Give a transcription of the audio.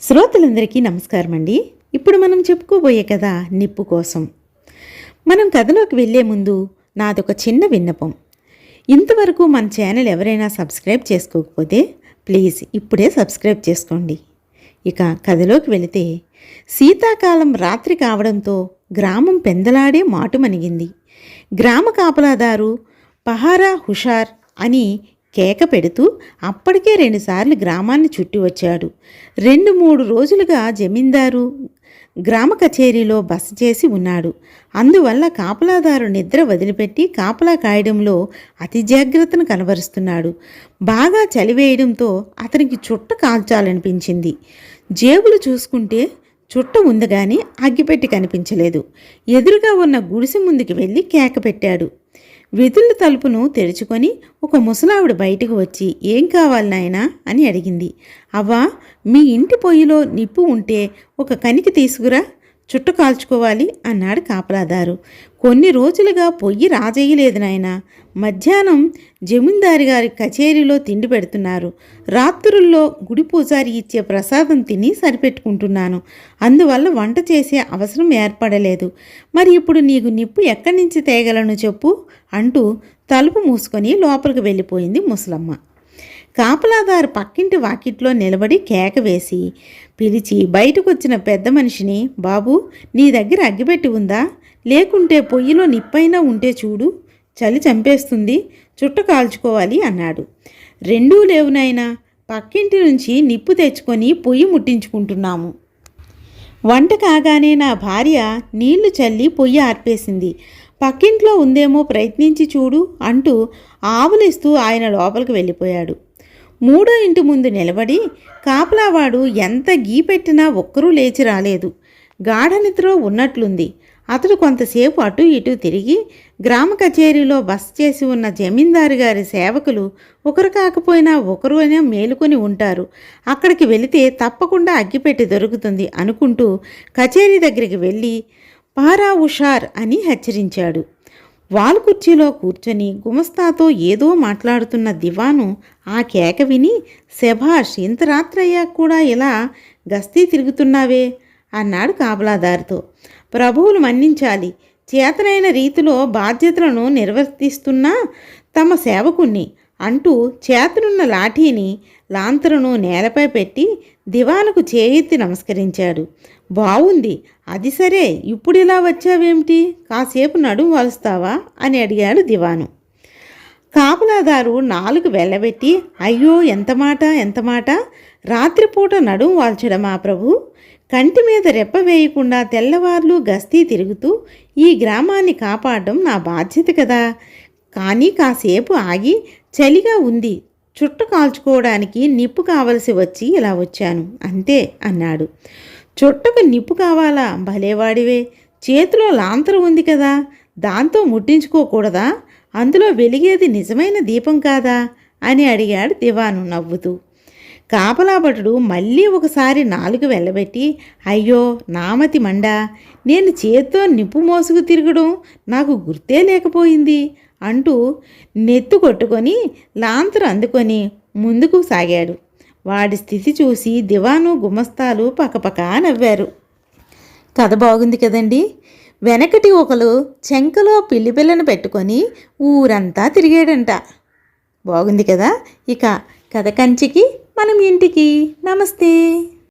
శ్రోతలందరికీ నమస్కారం అండి. ఇప్పుడు మనం చెప్పుకోబోయే కథ నిప్పు కోసం. మనం కథలోకి వెళ్ళే ముందు నాదొక చిన్న విన్నపం. ఇంతవరకు మన ఛానల్ ఎవరైనా సబ్స్క్రైబ్ చేసుకోకపోతే ప్లీజ్ ఇప్పుడే సబ్స్క్రైబ్ చేసుకోండి. ఇక కథలోకి వెళితే, శీతాకాలం రాత్రి కావడంతో గ్రామం పెందలాడే మాటుమణిగింది. గ్రామ కాపలాదారు పహారా హుషార్ అని కేక పెడుతూ అప్పటికే 2 సార్లు గ్రామాన్ని చుట్టి వచ్చాడు. 2-3 రోజులుగా జమీందారు గ్రామ కచేరీలో బస చేసి ఉన్నాడు. అందువల్ల కాపలాదారు నిద్ర వదిలిపెట్టి కాపలా కాయడంలో అతి జాగ్రత్తను కనబరుస్తున్నాడు. బాగా చలివేయడంతో అతనికి చుట్ట కాల్చాలనిపించింది. జేబులు చూసుకుంటే చుట్ట ఉంది కానీ అగ్గిపెట్టి కనిపించలేదు. ఎదురుగా ఉన్న గుడిసె ముందుకు వెళ్ళి కేక పెట్టాడు. వెదుళ్ళ తలుపును తెరుచుకొని ఒక ముసలావిడ బయటకు వచ్చి, "ఏం కావాలి నాయనా?" అని అడిగింది. "అవ్వా, మీ ఇంటి పొయ్యిలో నిప్పు ఉంటే ఒక కనికి తీసుకురా, చుట్ట కాల్చుకోవాలి" అన్నాడు కాపలాదారు. "కొన్ని రోజులుగా పొయ్యి రాజేయలేదు నాయనా. మధ్యాహ్నం జమీందారి గారి కచేరీలో తిండి పెడుతున్నారు. రాత్రుల్లో గుడి పూజారి ఇచ్చే ప్రసాదం తిని సరిపెట్టుకుంటున్నాను. అందువల్ల వంట చేసే అవసరం ఏర్పడలేదు. మరి ఇప్పుడు నీకు నిప్పు ఎక్కడి నుంచి తేగలను చెప్పు" అంటూ తలుపు మూసుకొని లోపలికి వెళ్ళిపోయింది ముసలమ్మ. కాపలాదారు పక్కింటి వాకిట్లో నిలబడి కేక వేసి పిలిచి బయటకు వచ్చిన పెద్ద మనిషిని, "బాబు, నీ దగ్గర అగ్గిపెట్టి ఉందా? లేకుంటే పొయ్యిలో నిప్పైనా ఉంటే చూడు, చలి చంపేస్తుంది, చుట్ట కాల్చుకోవాలి" అన్నాడు. "రెండూ లేవు నాయనా. పక్కింటి నుంచి నిప్పు తెచ్చుకొని పొయ్యి ముట్టించుకుంటున్నాము. వంట కాగానే నా భార్య నీళ్లు చల్లి పొయ్యి ఆర్పేసింది. పక్కింట్లో ఉందేమో ప్రయత్నించి చూడు" అంటూ ఆవులిస్తూ ఆయన లోపలికి వెళ్ళిపోయాడు. మూడో ఇంటి ముందు నిలబడి కాపలావాడు ఎంత గీ పెట్టినా ఒక్కరూ లేచి రాలేదు. గాఢ నిద్రలో ఉన్నట్లుంది. అతడు కొంతసేపు అటు ఇటు తిరిగి గ్రామ కచేరీలో బస చేసి ఉన్న జమీందారు గారి సేవకులు ఒకరు కాకపోయినా ఒకరు అయినా మేలుకొని ఉంటారు, అక్కడికి వెళితే తప్పకుండా అగ్గిపెట్టి దొరుకుతుంది అనుకుంటూ కచేరీ దగ్గరికి వెళ్ళి "పారా హుషార్" అని హెచ్చరించాడు. వాల్ కుర్చీలో కూర్చొని గుమస్తాతో ఏదో మాట్లాడుతున్న దివాను ఆ కేక విని, "శభాష్, ఇంత రాత్రయ్యా కూడా ఇలా గస్తీ తిరుగుతున్నావే" అన్నాడు కాపలాదారుతో. "ప్రభువులు మన్నించాలి, చేతనైన రీతిలో బాధ్యతలను నిర్వర్తిస్తున్నా తమ సేవకుణ్ణి" అంటూ చేతనున్న లాఠీని లాంతరును నేలపై పెట్టి దివానుకు చేయెత్తి నమస్కరించాడు. "బావుంది, అది సరే, ఇప్పుడిలా వచ్చావేమిటి? కాసేపు నడుం వాలుస్తావా?" అని అడిగాడు దివాను. కాపలాదారు నాలుగు వెళ్ళబెట్టి, "అయ్యో, ఎంత మాట! రాత్రిపూట నడుం వాల్చడమా ప్రభు? కంటి మీద రెప్ప వేయకుండా తెల్లవార్లు గస్తీ తిరుగుతూ ఈ గ్రామాన్ని కాపాడడం నా బాధ్యత కదా. కానీ కాసేపు ఆగి చలిగా ఉంది, చుట్ట కాల్చుకోవడానికి నిప్పు కావలసి వచ్చి ఇలా వచ్చాను అంతే" అన్నాడు. "చుట్టకు నిప్పు కావాలా? భలేవాడివే. చేతిలో లాంతరు ఉంది కదా, దాంతో ముట్టించుకోకూడదా? అందులో వెలిగేది నిజమైన దీపం కాదా?" అని అడిగాడు దివాను నవ్వుతూ. కాపలాభటుడు మళ్ళీ ఒకసారి నాలుగు వెళ్ళబెట్టి, "అయ్యో, నామతి మండా, నేను చేత్తో నిప్పు మోసుకు తిరగడం నాకు గుర్తే లేకపోయింది" అంటూ నెత్తు కొట్టుకొని లాంతరు అందుకొని ముందుకు సాగాడు. వాడి స్థితి చూసి దివాను గుమస్తాలు పకపకా నవ్వారు. కథ బాగుంది కదండి. వెనకటి ఒకరు చెంకలో పిల్లిపిల్లను పెట్టుకొని ఊరంతా తిరిగాడంట. బాగుంది కదా. ఇక కథ కంచికి మనం ఇంటికి. నమస్తే.